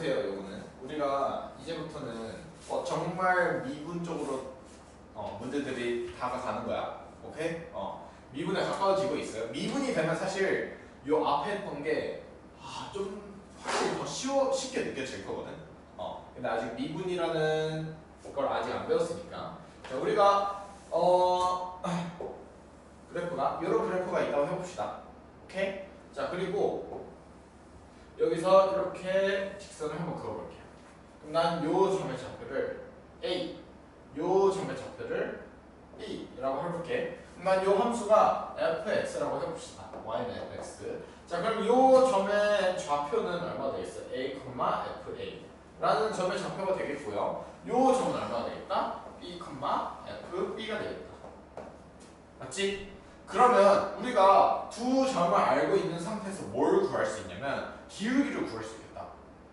돼요. 요거는 우리가 이제부터는 정말 미분적으로 문제들이 다가가는 거야. 오케이? 미분에 가까워지고 있어요. 미분이 되면 사실 요 앞에 했던 게 좀 확실히 더 쉽게 느껴질 거거든. 근데 아직 미분이라는 걸 아직 안 배웠으니까. 자, 우리가 그래프가 이런 그래프가 있다고 해봅시다. 오케이? 자, 그리고 여기서 이렇게 직선을 한번 그어볼게요. 그럼 난 요 점의 좌표를 A, 요 점의 좌표를 B라고 해볼게. 그럼 난 요 함수가 fx라고 해봅시다. y는 fx. 자, 그럼 요 점의 좌표는 얼마 되겠어? A, fa 라는 점의 좌표가 되겠고요. 요 점은 얼마가 되겠다? b, fb가 되겠다. 맞지? 그러면 우리가 두 점을 알고 있는 상태에서 뭘 구할 수 있냐면 기울기를 구할 수 있겠다.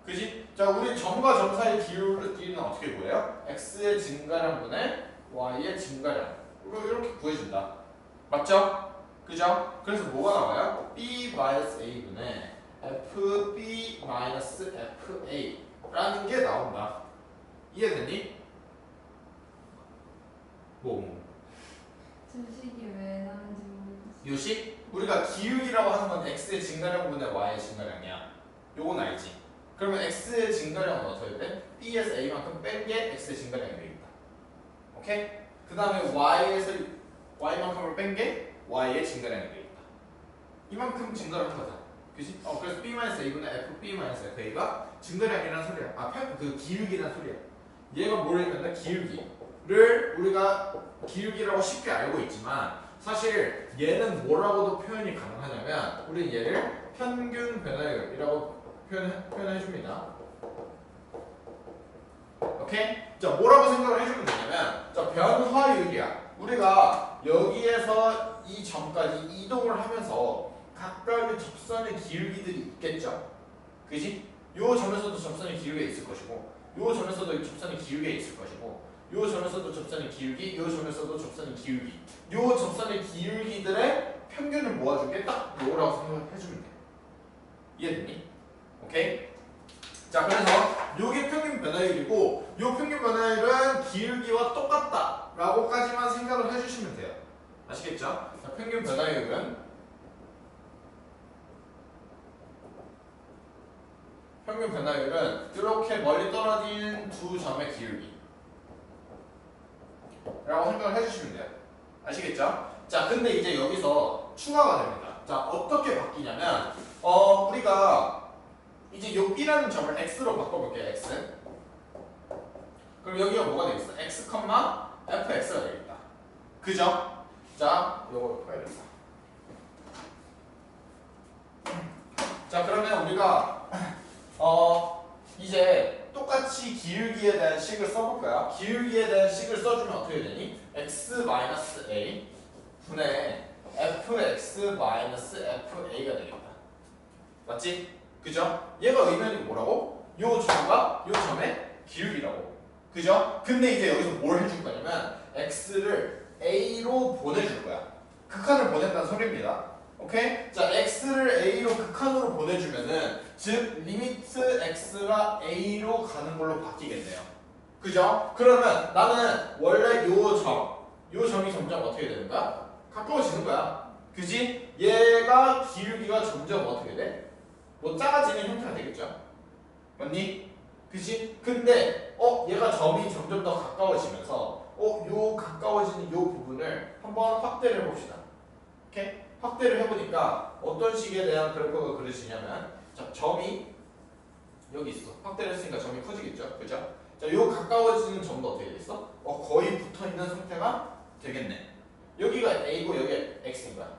그지? 자, 우리 점과 점 사이 기울기는 어떻게 구해요? x의 증가량분의 y의 증가량. 이렇게 구해준다. 맞죠? 그죠? 그래서 뭐가 나와요? b-a분의 fb-fa 라는 게 나온다. 이해됐니? 주식이 왜 나는지 모르겠어. 요식? 우리가 기울기라고 하는 건 x의 증가량분의 y의 증가량이야. 요건 알지? 그러면 x의 증가량은 어떻게 돼? b에서 a만큼 뺀 게 x의 증가량이 되겠다. 오케이? 그 다음에 y에서 y만큼을 뺀 게 y의 증가량이 되겠다. 이만큼 증가를 한 거잖아. 그치? 그래서 b-a분의 fb-fa가 증가량이라는 소리야. 그 기울기라는 소리야. 얘가 뭘 했는데 기울기를 우리가 기울기라고 쉽게 알고 있지만 사실 얘는 뭐라고도 표현이 가능하냐면 우리 얘를 평균 변화율이라고 표현해 줍니다. 오케이? 자, 뭐라고 생각을 해주면 되냐면 자, 변화율이야. 우리가 여기에서 이 점까지 이동을 하면서 각각의 접선의 기울기들이 있겠죠. 그지? 요 점에서도 접선의 기울기가 있을 것이고 요 점에서도 접선의 기울기가 있을 것이고 요 점에서도 접선의 기울기, 요 점에서도 접선의 기울기. 요 접선의 기울기들의 평균을 모아준 게 딱 요라고 생각해주면 돼. 이해됐니? 오케이? 자, 그래서 요게 평균 변화율이고 요 평균 변화율은 기울기와 똑같다 라고까지만 생각을 해주시면 돼요. 아시겠죠? 자, 평균 변화율은 이렇게 멀리 떨어진 두 점의 기울기 라고 생각을 해주시면 돼요. 아시겠죠? 자, 근데 이제 여기서 추가가 됩니다. 자, 어떻게 바뀌냐면 우리가 이제 요 B라는 점을 X로 바꿔볼게요. X. 그럼 여기가 뭐가 되겠어? X, fx가 되겠다. 그죠? 자, 요거 봐야겠다. 자, 그러면 우리가 이제 똑같이 기울기에 대한 식을 써볼까요? 기울기에 대한 식을 써주면 어떻게 되니? x-a 분의 fx-fa가 되겠다. 맞지? 그죠? 얘가 의미하는 게 뭐라고? 요 점과 요 점의 기울기라고. 그죠? 근데 이제 여기서 뭘 해줄 거냐면 x를 a로 보내줄 거야. 극한을 보낸다는 소리입니다. 오케이? 자, x를 a로 극한으로 보내주면은 즉 리미트 x가 a로 가는 걸로 바뀌겠네요. 그죠? 그러면 나는 원래 요 점이 점점 어떻게 되는 거야? 가까워지는 거야. 그지? 얘가 기울기가 점점 어떻게 돼? 뭐 작아지는 형태가 되겠죠. 맞니? 그지? 근데 얘가 점이 점점 더 가까워지면서 요 가까워지는 요 부분을 한번 확대를 해봅시다. 오케이? 확대를 해보니까 어떤 식에 대한 그래프가 그려지냐면 자, 점이 여기 있어. 확대를 했으니까 점이 커지겠죠. 그죠? 자, 요 가까워지는 점도 어떻게 되겠어? 거의 붙어있는 상태가 되겠네. 여기가 A고 여기가 X인 거야.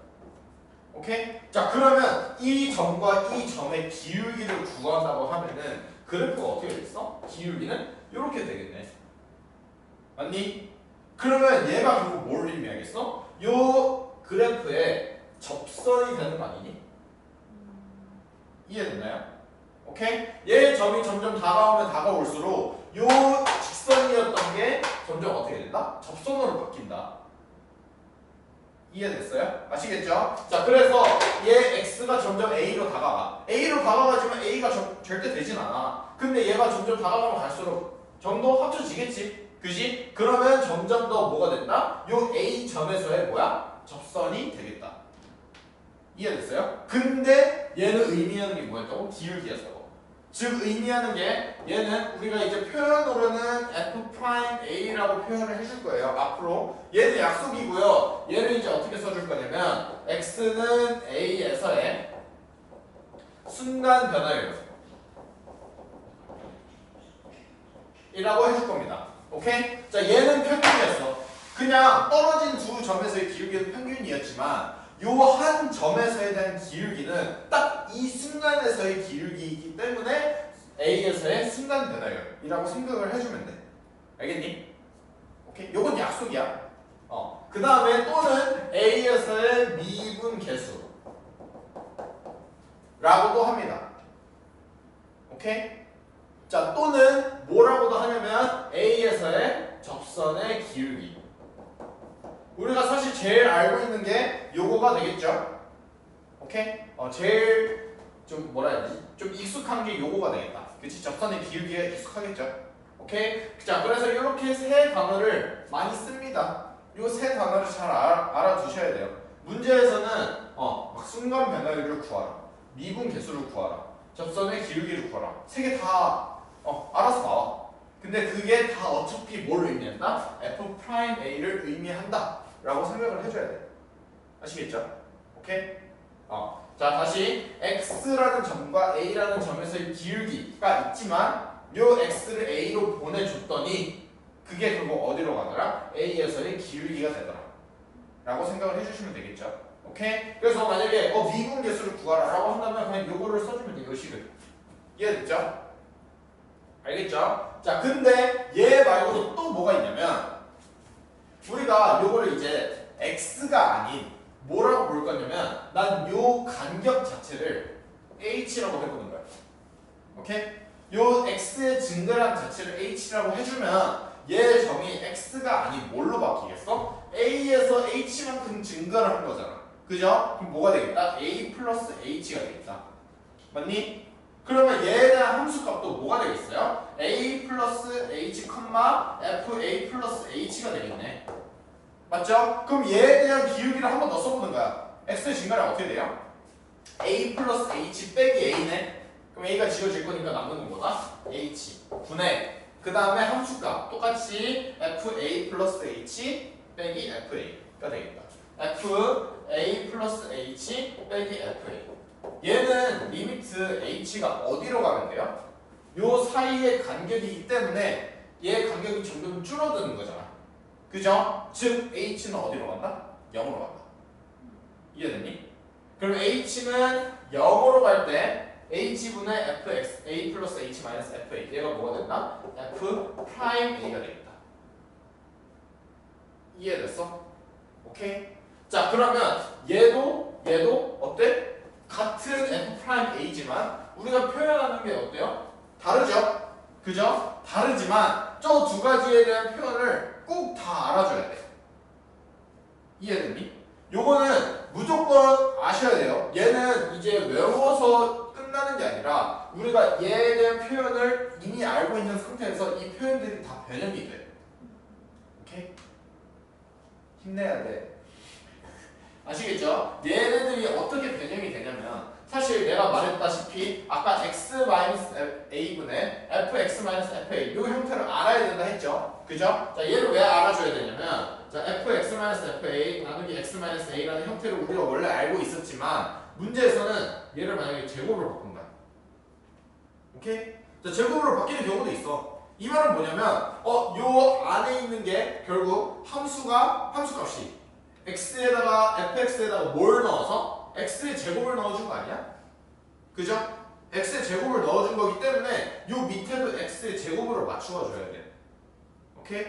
오케이? 자, 그러면 이 점과 이 점의 기울기를 구한다고 하면은 그래프가 어떻게 되겠어? 기울기는 이렇게 되겠네. 맞니? 그러면 얘가 결국 뭘 의미하겠어? 요 그래프에 접선이 되는 거 아니니? 이해됐나요? 오케이? 얘 점이 점점 다가오면 다가올수록 요 직선이었던 게 점점 어떻게 된다? 접선으로 바뀐다. 이해됐어요? 아시겠죠? 자, 그래서 얘 x가 점점 a로 다가가. a로 다가가지만 a가 절대 되진 않아. 근데 얘가 점점 다가가면 갈수록 점도 합쳐지겠지. 그지? 그러면 점점 더 뭐가 된다? 요 a 점에서의 뭐야? 접선이 되겠다. 이해됐어요? 근데 얘는 의미하는 게 뭐였다고? 기울기였다고. 즉 의미하는 게 얘는 우리가 이제 표현으로는 f'a라고 표현을 해줄 거예요. 앞으로 얘는 약속이고요. 얘는 이제 어떻게 써줄 거냐면 x는 a에서의 순간 변화율 이라고 해줄 겁니다. 오케이? 자, 얘는 평균이었어. 그냥 떨어진 두 점에서의 기울기는 평균이었지만 요 한 점에서에 대한 기울기는 딱 이 순간에서의 기울기이기 때문에 A에서의 순간 변화율이라고 생각을 해주면 돼. 알겠니? 오케이? 요건 약속이야. 그 다음에 또는 A에서의 미분 계수 라고도 합니다. 오케이? 자, 또는 뭐라고도 하냐면 A에서의 접선의 기울기. 우리가 사실 제일 알고 있는 게 요거가 되겠죠. 오케이? 제일 좀 뭐라 해야 되지? 좀 익숙한 게 요거가 되겠다. 그치? 접선의 기울기에 익숙하겠죠. 오케이? 자, 그래서 이렇게 세 단어를 많이 씁니다. 요 세 단어를 잘 알아두셔야 돼요. 문제에서는 막 순간 변화율을 구하라, 미분 계수를 구하라, 접선의 기울기를 구하라. 세 개 다 알아서 나와. 근데 그게 다 어차피 뭘 의미한다? f'a를 의미한다 라고 생각을 해줘야 돼. 아시겠죠? 오케이? 자, 다시 x라는 점과 a라는 점에서의 기울기가 있지만 요 x를 a로 보내줬더니 그게 결국 어디로 가더라? a에서의 기울기가 되더라 라고 생각을 해주시면 되겠죠? 오케이? 그래서 만약에 미분 계수를 구하라 라고 한다면 그냥 요거를 써주면 돼. 요 식을. 이해됐죠? 알겠죠? 자, 근데 얘 말고도 또 뭐가 있냐면 우리가 요거를 이제 x가 아닌 뭐라고 볼 거냐면 난 요 간격 자체를 h라고 해보는 거야. 오케이? 요 x의 증가량 자체를 h라고 해주면 얘 점이 x가 아닌 뭘로 바뀌겠어? a에서 h만큼 증가를 한 거잖아. 그죠? 그럼 뭐가 되겠다? a 플러스 h가 되겠다. 맞니? 그러면 얘에 대한 함수값도 뭐가 되겠어요? a 플러스 h, fa 플러스 h가 되겠네. 맞죠? 그럼 얘에 대한 기울기를 한 번 더 써보는 거야. x의 증가량 어떻게 돼요? a 플러스 h 빼기 a네. 그럼 a가 지워질 거니까 남는 건 뭐다? h 분의 그 다음에 함수값 똑같이 fa 플러스 h 빼기 fa가 되겠다. fa 플러스 h 빼기 fa. 얘는 리미트 h가 어디로 가면 돼요? 요 사이의 간격이기 때문에 얘 간격이 점점 줄어드는 거잖아. 그죠? 즉 h는 어디로 간다? 0으로 간다. 이해됐니? 그럼 h는 0으로 갈 때 h분의 fx a 플러스 h 마이너스 fa 얘가 뭐가 된다? f 프라임 a가 되겠다. 이해됐어? 오케이? 자, 그러면 얘도 어때? 같은 f 프라임 a지만 우리가 표현하는 게 어때요? 다르죠? 그죠? 다르지만 저 두 가지에 대한 표현을 꼭 다 알아줘야 돼. 이해됐니? 요거는 무조건 아셔야 돼요. 얘는 이제 외워서 끝나는 게 아니라 우리가 얘에 대한 표현을 이미 알고 있는 상태에서 이 표현들이 다 변형이 돼. 오케이? 힘내야 돼. 아시겠죠? 얘네들이 어떻게 변형이 되냐면 사실 내가 말했다시피 아까 x-a분의 fx-fa 이 형태를 알아야 된다 했죠? 그죠? 자, 얘를 왜 알아줘야 되냐면 자, fx-fa 나누기 x-a라는 형태를 우리가 원래 알고 있었지만 문제에서는 얘를 만약에 제곱으로 바꾼다. 오케이? 자, 제곱으로 바뀌는 경우도 있어. 이 말은 뭐냐면 요 안에 있는 게 결국 함수값이 x에다가 fx에다가 뭘 넣어서 x의 제곱을 넣어준 거 아니야? 그죠? x의 제곱을 넣어준 거기 때문에 요 밑에도 x의 제곱으로 맞추어 줘야 돼. 오케이?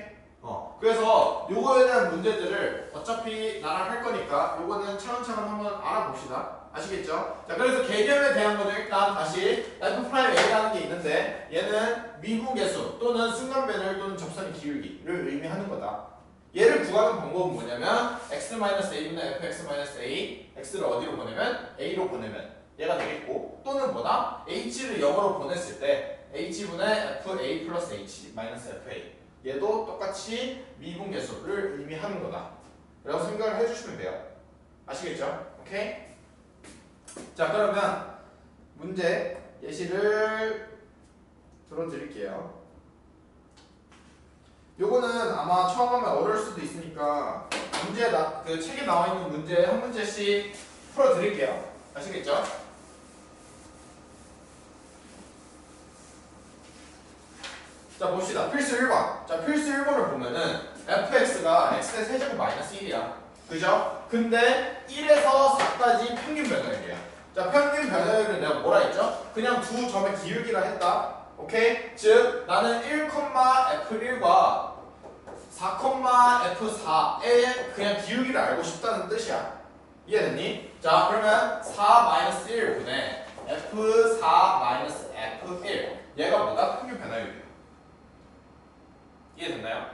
그래서 요거에 대한 문제들을 어차피 나랑 할 거니까 요거는 차근차근 한번 알아봅시다. 아시겠죠? 자, 그래서 개념에 대한 거는 일단 다시 f'a라는 게 있는데 얘는 미분 계수 또는 순간 변화율 또는 접선의 기울기를 의미하는 거다. 얘를 구하는 방법은 뭐냐면 x-a분의 fx-a x를 어디로 보내면 a로 보내면 얘가 되겠고 또는 뭐다? h를 0으로 보냈을 때 h분의 fa 플러스 h 마이너스 fa 얘도 똑같이 미분계수를 의미하는 거다 라고 생각을 해주시면 돼요. 아시겠죠? 오케이? 자 그러면 문제 예시를 들어드릴게요. 요거는 아마 처음 하면 어려울 수도 있으니까 그 책에 나와 있는 문제 한 문제씩 풀어드릴게요. 아시겠죠? 자 봅시다. 필수 1번. 자 필수 1번을 보면은 fx가 x의 세제곱 마이너스 1이야. 그죠? 근데 1에서 4까지 평균 변화율이야. 자 평균 변화율은 내가 뭐라 했죠? 그냥 두 점의 기울기라 했다. 오케이? 즉 나는 1,f1과 4,f4의 그냥 기울기를 알고 싶다는 뜻이야. 이해됐니? 자 그러면 4-1분의 f4-f1 얘가 뭐다? 평균 변화율이야. 이해됐나요?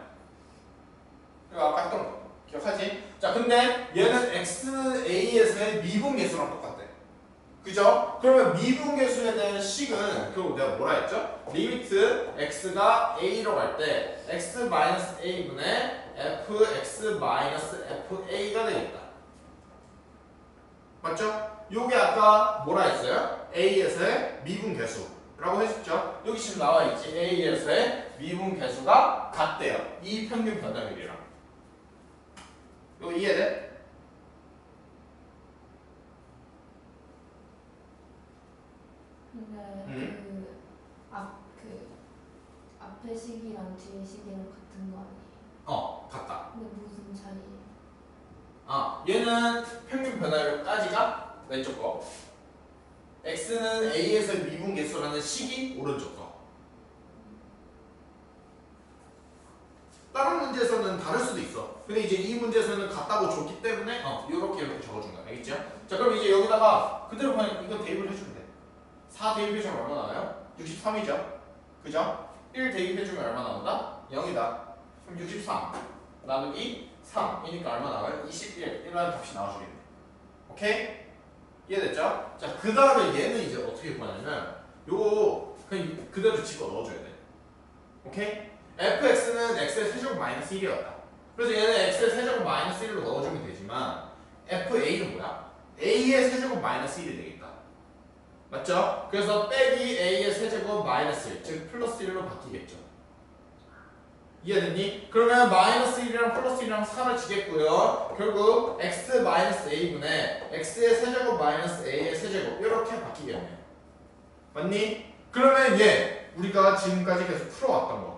이거 아까 했던 거 기억하지? 자 근데 얘는 xa에서의 미분계수랑 똑같대. 그죠? 그러면 미분계수에 대한 식은 결국 내가 뭐라 했죠? 리미트 x가 a로 갈 때 x-a분의 fx-fa가 되겠다. 맞죠? 요게 아까 뭐라 했어요? a에서의 미분계수라고 했었죠? 여기 지금 나와 있지. a에서의 미분계수가 같대요. 이 평균 변화율이랑. 이거 이해돼? 근데 그 앞에 식이랑 뒤에 식이랑 같은 거 아니에요? 같다. 근데 무슨 차이예요? 얘는 평균 변화율까지가 왼쪽 거. x는 a에서의 미분계수라는 식이 오른쪽 거. 다른 문제에서는 다를 수도 있어. 근데 이제 이 문제에서는 같다고 줬기 때문에 이렇게 적어준 거야. 알겠죠? 자 그럼 이제 여기다가 그대로 그냥 이거 대입을 해주면 돼. 4 대입해주면 얼마 나와요? 63이죠? 그죠? 1 대입해주면 얼마 나온다? 0이다. 그럼 63 나누기 3이니까 얼마 나와요? 21 이라는 값이 나와주겠네. 오케이? 이해됐죠? 자 그 다음에 얘는 이제 어떻게 구하냐면 요거 그냥 그대로 집어 넣어줘야 돼. 오케이? fx는 x의 세제곱 마이너스 1이었다. 그래서 얘는 x의 세제곱 마이너스 1로 넣어주면 되지만 fa는 뭐야? a의 세제곱 마이너스 1이 되겠다. 맞죠? 그래서 빼기 a의 세제곱 마이너스 1, 즉 플러스 1로 바뀌겠죠. 이해됐니? 그러면 마이너스 1이랑 플러스 1이랑 4를 주겠고요. 결국 x 마이너스 a분의 x의 세제곱 마이너스 a의 세제곱 이렇게 바뀌겠네요. 맞니? 그러면 얘 우리가 지금까지 계속 풀어왔던 거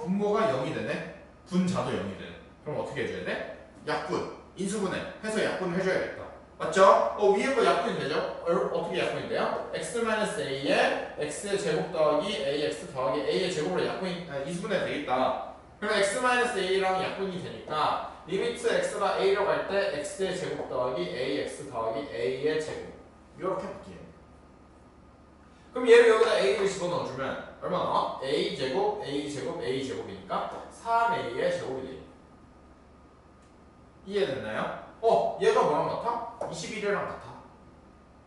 분모가 0이 되네? 분자도 0이 되네. 그럼 어떻게 해줘야 돼? 약분, 인수분해 해서 약분을 해줘야겠다. 맞죠? 위에 거 약분이 되죠? 어떻게 약분이 돼요? x-a에 x의 제곱 더하기 ax 더하기 a의 제곱으로 약분이 인수분해 되겠다. 그럼 x-a랑 약분이 되니까 리미트 x가 a로 갈 때 x의 제곱 더하기 ax 더하기 a의 제곱 이렇게 바뀌어요. 그럼 얘를 여기다 a를 집어넣어주면 얼마 나와? a 제곱, a 제곱, a 제곱이니까 3a의 제곱이 돼요. 이해됐나요? 얘가 뭐랑 같아? 21이랑 같아.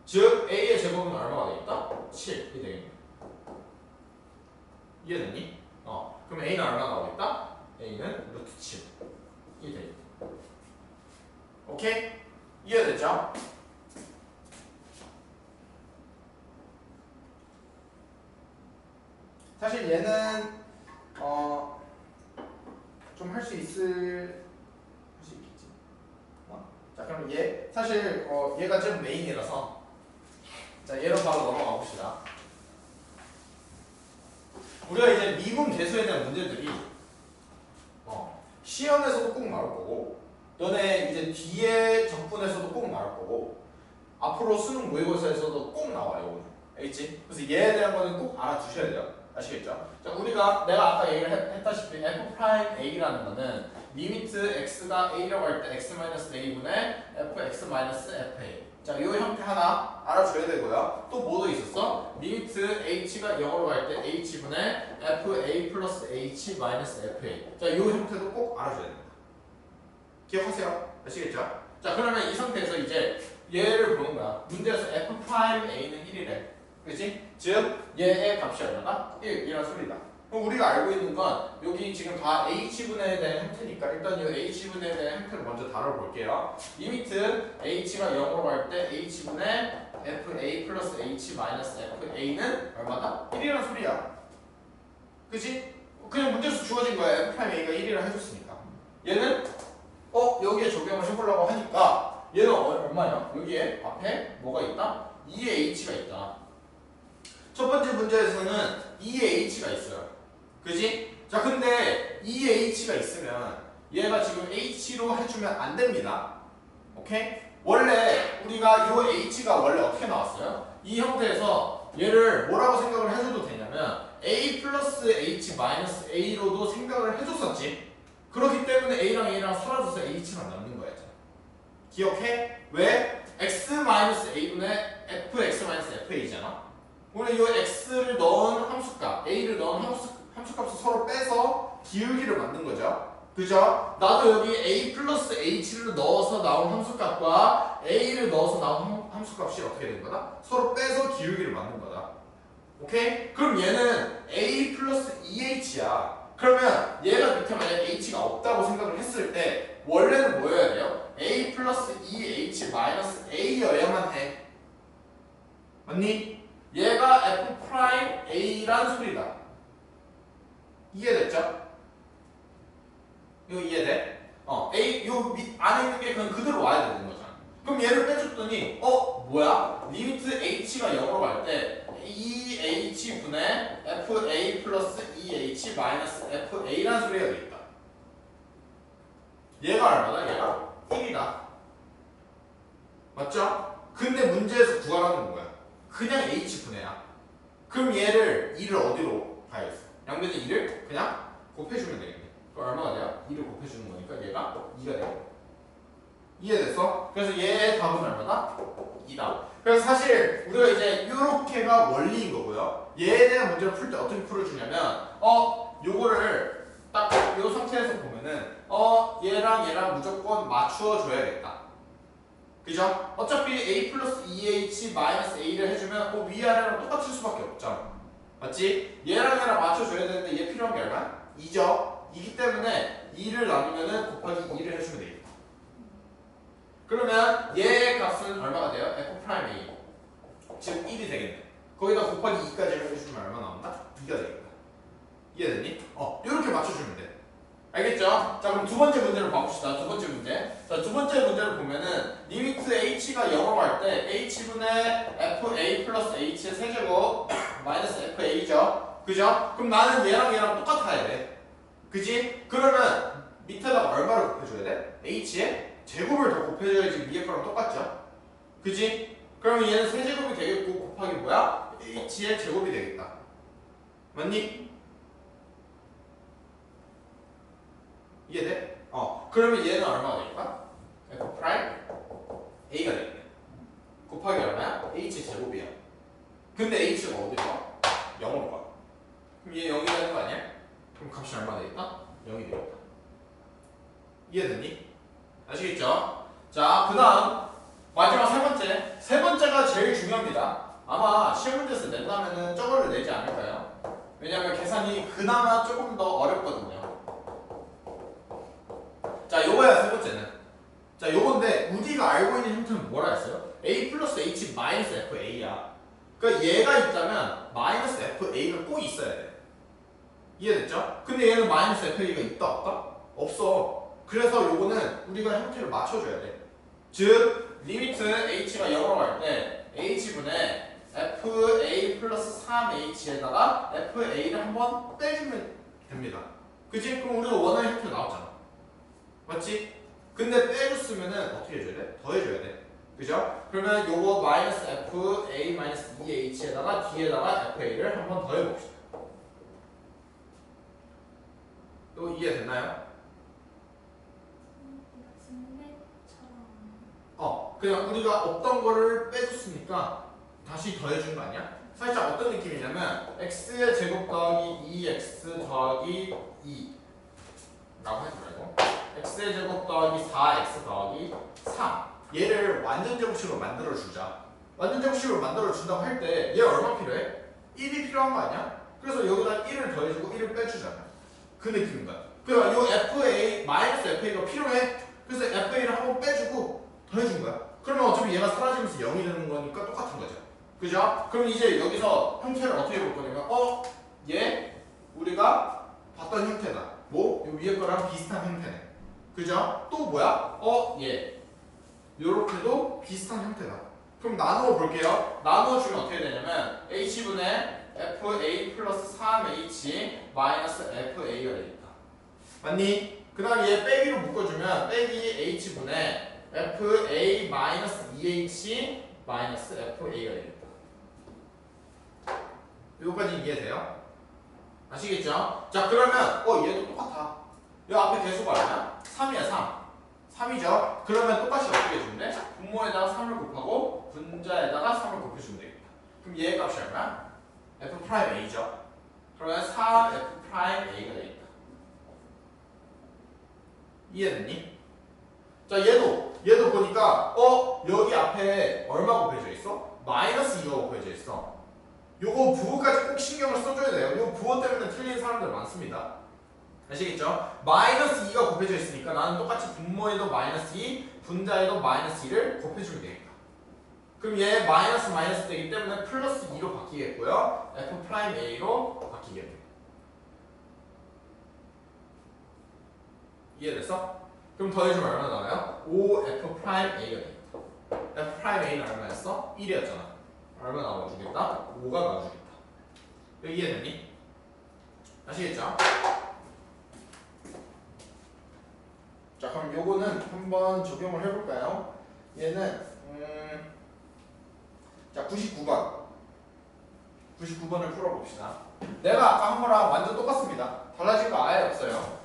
즉 a의 제곱은 얼마가 되겠다? 7이 되겠네. 이해됐니? 그럼 a는 얼마 나오겠다? a는 루트 7이 되겠다. 오케이? 이해됐죠? 사실 얘는 좀 할 수 있겠지. 자 그럼 얘 사실 얘가 좀 메인이라서 자 얘로 바로 넘어가 봅시다. 우리가 이제 미분 계수에 대한 문제들이 시험에서도 꼭 나올 거고 너네 이제 뒤에 적분에서도 꼭 나올 거고 앞으로 수능 모의고사에서도 꼭 나와요. 알겠지? 그래서 얘에 대한 거는 꼭 알아두셔야 돼요. 아시겠죠? 자, 내가 아까 얘기를 했다시피 f'a라는 거는 리미트 x가 a라고 할 때 x-a분의 fx-fa. 자, 이 형태 하나 알아줘야 되고요. 또 뭐도 있었어? 리미트 h가 0으로 갈 때 h분의 fa 플러스 h 마이너스 fa. 자, 이 형태도 꼭 알아줘야 됩니다. 기억하세요? 아시겠죠? 자 그러면 이 상태에서 이제 얘를 보는 거야. 문제에서 f'A는 1이래. 그치? 즉 얘의 값이 얼마다? 1 이런 소리다. 그럼 우리가 알고 있는 건 여기 지금 다 h분해에 대한 형태니까 일단 이 h분해에 대한 형태를 먼저 다뤄볼게요. 리미트 h가 0으로 갈 때 h분의 fa 플러스 h 마이너스 fa는 얼마다? 1이라는 소리야. 그치? 그냥 문제에서 주어진 거야. f'A가 1이라 해줬으니까. 얘는 여기에 적용을 해보려고 하니까 얘는 얼마냐? 여기에 앞에 뭐가 있다? 2의 h가 있다. 첫 번째 문제에서는 2의 h가 있어요. 그지? 자 근데 2의 h가 있으면 얘가 지금 h로 해주면 안 됩니다. 오케이? 원래 우리가 이 h가 원래 어떻게 나왔어요? 이 형태에서 얘를 뭐라고 생각을 해줘도 되냐면 a 플러스 h 마이너스 a로도 생각을 해줬었지. 그렇기 때문에 a랑 a랑 사라져서 h만 남는 거야. 기억해? 왜? x 마이너스 a분의 fx 마이너스 fa잖아. 오늘 이 x를 넣은 함수값, a를 넣은 함수값을 서로 빼서 기울기를 만든 거죠. 그죠? 나도 여기 a 플러스 h를 넣어서 나온 함수값과 a를 넣어서 나온 함수값이 어떻게 된 거다? 서로 빼서 기울기를 만든 거다. 오케이? 그럼 얘는 a 플러스 2h야. 그러면 얘가 밑에 만약 h가 없다고 생각을 했을 때 원래는 뭐여야 돼요? a 플러스 2h 마이너스 a여야만 해. 맞니? 얘가 f 프라임 a란 소리다. 이해됐죠? 이거 이해돼? a 요 밑 안에 있는 게 그냥 그대로 와야 되는 거잖아. 그럼 얘를 빼줬더니 뭐야? 리미트 h가 0으로 갈 때 2h 분의 fa 플러스 2h 마이너스 fa란 소리가 되겠다. 얘가 얼마다? 얘가 1이다. 맞죠? 근데 문제에서 구하라는 거야. 그냥 h분해야. 그럼 얘를 2를 어디로 가야겠어? 양변에 2를 그냥 곱해주면 되겠네. 그럼 얼마가 돼요? 2를 곱해주는 거니까 얘가 2가 되겠네. 이해됐어? 그래서 얘의 답은 얼마다? 2다. 그래서 사실 우리가 이제 요렇게가 원리인 거고요. 얘에 대한 문제를 풀 때 어떻게 풀어주냐면 요거를 딱 요 상태에서 보면은 얘랑 무조건 맞추어 줘야겠다. 그죠? 어차피 a 플러스 2h 마이너스 a를 해주면 위아래랑 똑같을 수밖에 없죠. 맞지? 얘랑 맞춰줘야 되는데 얘 필요한 게 얼마야? 2죠? 2기 때문에 2를 나누면은 곱하기 2를 해주면 되겠다. 그러면 얘의 값은 얼마가 돼요? f 프라임 a. 즉 1이 되겠네. 거기다 곱하기 2까지 해주면 얼마 나온다? 2가 되겠다. 이해됐니? 이렇게 맞춰주면 돼. 알겠죠? 자 그럼 두 번째 문제를 봐봅시다. 두 번째 문제. 자 두 번째 문제를 보면은 리미트 h가 0으로 갈 때 h분의 fa 플러스 h의 세제곱 마이너스 fa죠. 그죠? 그럼 나는 얘랑 똑같아야 돼. 그지? 그러면 밑에다가 얼마를 곱해줘야 돼? h에 제곱을 더 곱해줘야지 위에 거랑 똑같죠? 그지? 그러면 얘는 세제곱이 되겠고 곱하기 뭐야? h의 제곱이 되겠다. 맞니? 이해돼? 그러면 얘는 얼마가 될까? f 프라임 a가 되겠네. 곱하기 얼마야? h 제곱이야. 근데 h가 어디로 가? 0으로 가. 그럼 얘 0이 되는 거 아니야? 그럼 값이 얼마 되겠다? 0이 되겠다. 이해됐니? 아시겠죠? 자, 그 다음 마지막 세 번째. 세 번째가 제일 중요합니다. 아마 시험 문제에서 낸다면은 저거를 내지 않을까요? 왜냐면 계산이 그나마 조금 더 어렵거든요. 자, 요거야 세 번째는. 자, 요건데 우리가 알고 있는 형태는 뭐라 했어요? a 플러스 h 마이너스 fa야. 그러니까 얘가 있다면 마이너스 fa가 꼭 있어야 돼. 이해됐죠? 근데 얘는 마이너스 fa가 있다 없다? 없어. 그래서 요거는 우리가 형태를 맞춰줘야 돼. 즉 리미트 h가 0으로 갈 때 h분의 fa 플러스 3h에다가 fa를 한번 빼주면 됩니다. 그치? 그럼 우리가 원하는 형태 나왔잖아. 맞지? 근데 빼줬으면은 어떻게 해줘야 돼? 더해줘야 돼. 그죠? 그러면 요거 마이너스 fa 마이너스 2h에다가 뒤에다가 fa를 한번 더해봅시다. 또 이해됐나요? 그냥 우리가 없던 거를 빼줬으니까 다시 더해준 거 아니야? 살짝 어떤 느낌이냐면 x의 제곱 더하기 2x 더하기 2 라고 하지 말고 x의 제곱 더하기 4x 더하기 3 얘를 완전 제곱식으로 만들어주자. 완전 제곱식으로 만들어준다고 할 때 얘 얼마 필요해? 1이 필요한 거 아니야? 그래서 여기다 1을 더해주고 1을 빼주잖아. 그 느낌인 거야. 그러니까 요 FA 마이너스 FA가 필요해. 그래서 FA를 한번 빼주고 더해준 거야. 그러면 어차피 얘가 사라지면서 0이 되는 거니까 똑같은 거죠. 그죠? 그럼 이제 여기서 형태를 어떻게 볼 거냐면 얘 우리가 봤던 형태다. 뭐? 요 위에 거랑 비슷한 형태네. 그죠? 또 뭐야? 얘 요렇게도 비슷한 형태다. 그럼 나누어 볼게요. 나누어 주면 어떻게 되냐면 h분의 fa 플러스 3h 마이너스 fa가 되겠다. 맞니? 그 다음에 얘 빼기로 묶어주면 빼기 h분의 fa 마이너스 2h 마이너스 fa가 되겠다. 여기까지 이해돼요? 아시겠죠? 자 그러면 얘도 똑같아. 이 앞에 개수가 얼마야? 3이야 3. 3이죠? 그러면 똑같이 어떻게 해주면 돼? 분모에다가 3을 곱하고 분자에다가 3을 곱해주면 되겠다. 그럼 얘의 값이 얼마야? f'a죠? 그러면 4f'a가 되겠다. 이해됐니? 자 얘도 보니까 여기 앞에 얼마 곱해져 있어? 마이너스 2가 곱해져 있어. 요거 부호까지 꼭 신경을 써줘야 돼요. 요 부호 때문에 틀린 사람들 많습니다. 아시겠죠? 마이너스 2가 곱해져 있으니까 나는 똑같이 분모에도 마이너스 2, 분자에도 마이너스 2를 곱해주면 되겠다. 그럼 얘 마이너스 마이너스 되기 때문에 플러스 2로 바뀌겠고요. f'a로 바뀌겠네요. 이해됐어? 그럼 더해주면 얼마 나와요? 5f'a가 되겠다. f'a는 얼마였어? 1이었잖아. 얼마 나와주겠다? 5가 나와주겠다. 이해됐니? 아시겠죠? 자 그럼 요거는 한번 적용을 해볼까요? 얘는 자 99번을 풀어봅시다. 내가 아까 한 거랑 완전 똑같습니다. 달라진 거 아예 없어요.